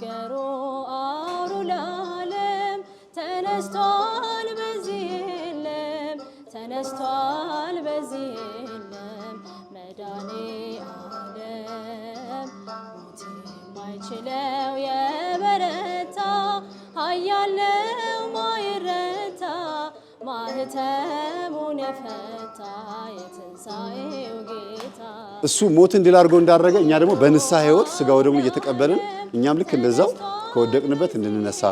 ነገሩ አውሩ ለዓለም ተነስቷል በዚህ የለም ተነስቷል በዚህ የለም መድኃኔዓለም ሞት የማይችለው የበረታ ኃያል ነው ማይረታ ማህተሙን የፈታ የትንሣኤው ጌታ እሱ ሞትን ድል አድርጎ እንዳደረገ እኛ ደግሞ በንስሐ ሕይወት ሥጋው ደግሞ እየተቀበልን እኛም ልክ እንደዛው ከወደቅንበት እንድንነሳ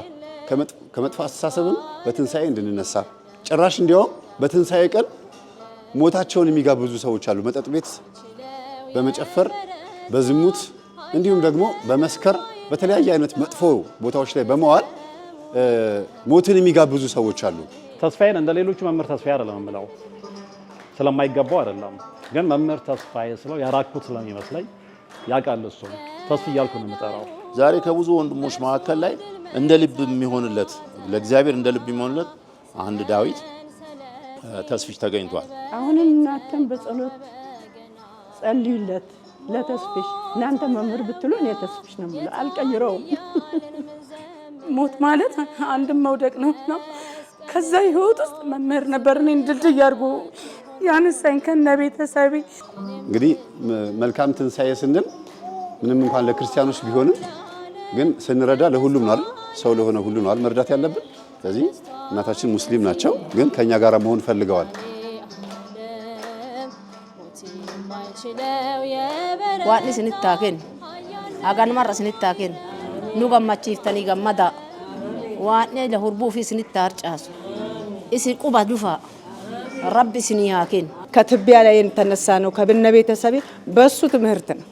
ከመጥፎ አስተሳሰብም በትንሣኤ እንድንነሳ ጭራሽ እንዲያውም በትንሣኤ ቀን ሞታቸውን የሚጋብዙ ሰዎች አሉ። መጠጥ ቤት በመጨፈር በዝሙት እንዲሁም ደግሞ በመስከር በተለያየ አይነት መጥፎ ቦታዎች ላይ በመዋል ሞትን የሚጋብዙ ሰዎች አሉ። ተስፋዬን እንደ ሌሎቹ መምህር ተስፋዬ አይደለም የምለው ስለማይገባው አይደለም፣ ግን መምህር ተስፋዬ ስለው ያራኩት ስለሚመስለኝ ያውቃል። እሱ ተስፋ እያልኩ ነው የምጠራው። ዛሬ ከብዙ ወንድሞች መካከል ላይ እንደ ልብ የሚሆንለት ለእግዚአብሔር እንደ ልብ የሚሆንለት አንድ ዳዊት ተስፍሽ ተገኝቷል። አሁንም እናንተም በጸሎት ጸልዩለት ለተስፍሽ። እናንተ መምህር ብትሉ እኔ ተስፍሽ ነው የምለው፣ አልቀይረውም። ሞት ማለት አንድም መውደቅ ነውና ከዛ ህይወት ውስጥ መምህር ነበር እኔን ድልድይ አድርጎ ያነሳኝ ከነ ቤተሰቤ። እንግዲህ መልካም ትንሣኤ ስንል ምንም እንኳን ለክርስቲያኖች ቢሆንም ግን ስንረዳ ለሁሉም ነው አይደል? ሰው ለሆነ ሁሉ ነው አይደል መርዳት ያለብን። ስለዚህ እናታችን ሙስሊም ናቸው፣ ግን ከኛ ጋር መሆን ፈልገዋል። ዋኒ ስንታከን አጋን ማራ ስንታከን ኑጋማቺፍተኒ ገመዳ ዋኒ ለሁርቡ ፊ ስንታርጫሱ እሲ ቁባ ዱፋ ረቢ ስንያከን ከትቢያ ላይ የተነሳ ነው ከብነ ቤተሰቤ በሱ ትምህርት ነው።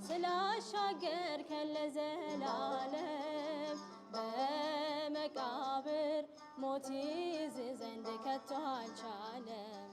ስላሻገር ከለዘላለም በመቃብር ሞት ይዝ ዘንድ ከቶ አልቻለም።